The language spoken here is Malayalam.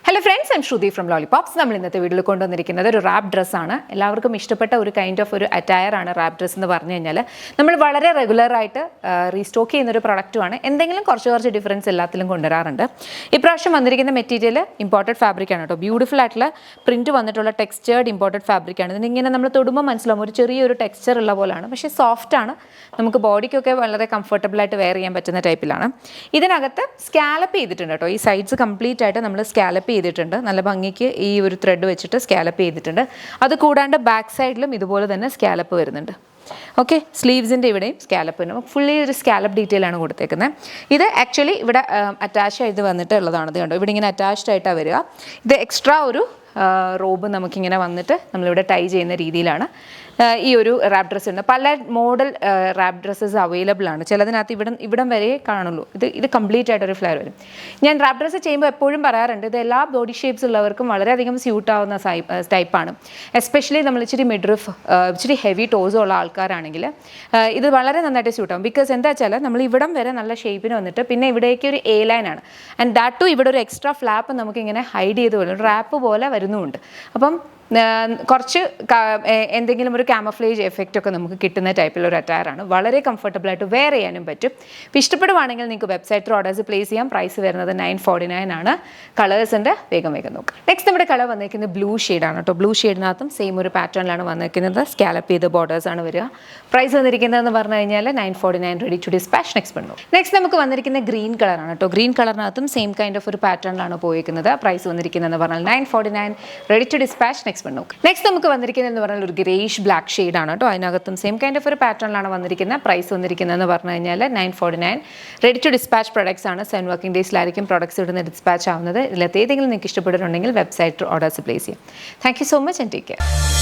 Hello friends, I'm Shruti from lollipops. നമ്മൾ ഇന്നത്തെ വീഡിയോയിൽ കൊണ്ടുവന്നിരിക്കുന്നത് ഒരു റാപ്പ് ഡ്രസ്സാണ്. എല്ലാവർക്കും ഇഷ്ടപ്പെട്ട ഒരു കൈൻഡ് ഓഫ് ഒരു അറ്റയർ ആണ് റാപ്പ് ഡ്രസ്സ് എന്ന് പറഞ്ഞു കഴിഞ്ഞാൽ. നമ്മൾ വളരെ റെഗുലറായിട്ട് റീസ്റ്റോക്ക് ചെയ്യുന്നൊരു പ്രൊഡക്റ്റുമാണ്. എന്തെങ്കിലും കുറച്ച് ഡിഫറൻസ് എല്ലാത്തിലും കൊണ്ടുവരാറുണ്ട്. ഇപ്രാവശ്യം വന്നിരിക്കുന്ന മെറ്റീരിയൽ ഇമ്പോർട്ടഡ് ഫാബ്രിക് ആണ് കേട്ടോ. ബ്യൂട്ടിഫുൾ ആയിട്ടുള്ള പ്രിൻറ്റ് വന്നിട്ടുള്ള ടെക്സ്ചേർഡ് ഇമ്പോർട്ടഡ് ഫാബ്രിക് ആണ്. ഇതിങ്ങനെ നമ്മൾ തൊടുമ്പോൾ മനസ്സിലാവും ഒരു ചെറിയൊരു ടെക്സ്ചർ ഉള്ള പോലെയാണ്, പക്ഷേ സോഫ്റ്റ് ആണ്. നമുക്ക് ബോഡിക്കൊക്കെ വളരെ കംഫർട്ടബിൾ ആയിട്ട് വെയർ ചെയ്യാൻ പറ്റുന്ന ടൈപ്പിലാണ്. ഇതിനകത്ത് സ്കാലപ്പ് ചെയ്തിട്ടുണ്ട് കേട്ടോ. ഈ സൈഡ്സ് കംപ്ലീറ്റ് ആയിട്ട് നമ്മൾ സ്കാലപ്പ് ചെയ്തിട്ടുണ്ട്. നല്ല ഭംഗിക്ക് ഈ ഒരു ത്രെഡ് വെച്ചിട്ട് സ്കാലപ്പ് ചെയ്തിട്ടുണ്ട്. അത് കൂടാണ്ട് ബാക്ക് സൈഡിലും ഇതുപോലെ തന്നെ സ്കാലപ്പ് വരുന്നുണ്ട്. ഓക്കെ, സ്ലീവ്സിൻ്റെ ഇവിടെയും സ്കാലപ്പ് ഉണ്ട്. ഫുള്ളി ഒരു സ്കാലപ്പ് ഡീറ്റെയിൽ ആണ് കൊടുത്തേക്കുന്നത്. ഇത് ആക്ച്വലി ഇവിടെ അറ്റാച്ച് ചെയ്ത് വന്നിട്ട് ഉള്ളതാണ്. ഇത് കണ്ടോ, ഇവിടെ ഇങ്ങനെ അറ്റാച്ച്ഡ് ആയിട്ടാണ് വരിക. ഇത് എക്സ്ട്രാ ഒരു റോബ് നമുക്കിങ്ങനെ വന്നിട്ട് നമ്മളിവിടെ ടൈ ചെയ്യുന്ന രീതിയിലാണ് ഈ ഒരു റാപ്പ് ഡ്രസ്സ് ഉണ്ട്. പല മോഡൽ റാപ്പ് ഡ്രസ്സസ് അവൈലബിൾ ആണ്. ചിലതിനകത്ത് ഇവിടം വരെ കാണുള്ളൂ. ഇത് കംപ്ലീറ്റ് ആയിട്ടൊരു ഫ്ലെയർ വരും. ഞാൻ റാപ്പ് ഡ്രസ്സ് ചെയ്യുമ്പോൾ എപ്പോഴും പറയാറുണ്ട്, ഇത് എല്ലാ ബോഡി ഷേപ്സ് ഉള്ളവർക്കും വളരെയധികം സ്യൂട്ട് ആവുന്ന ടൈപ്പാണ്. എസ്പെഷ്യലി നമ്മൾ ഇച്ചിരി മിഡ്രിഫ്, ഇച്ചിരി ഹെവി ടോസ് ഉള്ള ആൾക്കാരാണെങ്കിൽ ഇത് വളരെ നന്നായിട്ട് സ്യൂട്ട് ആവും. ബിക്കോസ് എന്താ വെച്ചാൽ നമ്മൾ ഇവിടം വരെ നല്ല ഷേപ്പിന് വന്നിട്ട് പിന്നെ ഇവിടേക്ക് ഒരു എ ലൈൻ ആണ്. ആൻഡ് ദാറ്റ് ടു ഇവിടെ ഒരു എക്സ്ട്രാ ഫ്ലാപ്പ് നമുക്കിങ്ങനെ ഹൈഡ് ചെയ്ത് വരും, റാപ്പ് പോലെ വരുന്നുമുണ്ട്. അപ്പം കുറച്ച് എന്തെങ്കിലും ഒരു കാമഫ്ലേജ് എഫക്റ്റ് ഒക്കെ നമുക്ക് കിട്ടുന്ന ടൈപ്പിലൊരു അറ്റയറാണ്. വളരെ കംഫർട്ടബിൾ ആയിട്ട് വെയർ ചെയ്യാനും പറ്റും. ഇപ്പോൾ ഇഷ്ടപ്പെടുവാണെങ്കിൽ നിങ്ങൾക്ക് വെബ്സൈറ്റ് ത്രൂ ഓർഡേഴ്സ് പ്ലേസ് ചെയ്യാം. പ്രൈസ് വരുന്നത് 949 ആണ്. കളേഴ്സിൻ്റെ വേഗം നോക്കാം. നെക്സ്റ്റ് നമ്മുടെ കളർ വന്നിരിക്കുന്നത് ബ്ലൂ ഷെയ്ഡാണ് കേട്ടോ. ബ്ലൂ ഷെയ്ഡിനകത്തും സെയിം ഒരു പാറ്റേണിലാണ് വന്നിരിക്കുന്നത്. സ്കാലപ്പ് ചെയ്ത ബോർഡേഴ്സാണ് വരിക. പ്രൈസ് വന്നിരിക്കുന്നതെന്ന് പറഞ്ഞു കഴിഞ്ഞാൽ 949, റെഡി ടു ഡിസ്പാച്ച്. നെക്സ്റ്റ് നമുക്ക് വന്നിരിക്കുന്ന ഗ്രീൻ കളറാണ് കേട്ടോ. ഗ്രീൻ കളറിനകത്തും സെയിം കൈൻഡ് ഓഫ് ഒരു പാറ്റേണിലാണ് പോയിരിക്കുന്നത്. പ്രൈസ് വന്നിരിക്കുന്നതെന്ന് പറഞ്ഞാൽ 949, റെഡി ടു ഡിസ്പാച്ച്. നെക്സ്റ്റ് നമുക്ക് വന്നിരിക്കുന്നതെന്ന് പറഞ്ഞാൽ ഒരു ഗ്രേഷ് ബ്ലാക്ക് ഷെയ്ഡാണ് കേട്ടോ. അതിനകത്തും സെയിം കൈൻഡ് ഓഫ് ഒരു പാറ്റേണിലാണ് വന്നിരിക്കുന്നത്. പ്രൈസ് വന്നിരിക്കുന്നതെന്ന് പറഞ്ഞു കഴിഞ്ഞാൽ 949, റെഡി ടു ഡിസ്പാച്ച് പ്രൊഡക്ട്സ് ആണ്. 7 വർക്കിംഗ് ഡേയ്സിലായിരിക്കും പ്രൊഡക്ട്സ് ഇവിടുന്ന് ഡിസ്പാച്ച് ആവുന്നത്. ഇതിലത്തെ ഏതെങ്കിലും നിങ്ങൾക്ക് ഇഷ്ടപ്പെട്ടിട്ടുണ്ടെങ്കിൽ വെബ്സൈറ്റ് ഓർഡേഴ്സ് പ്ലേസ് ചെയ്യാം. Thank you so much and take care.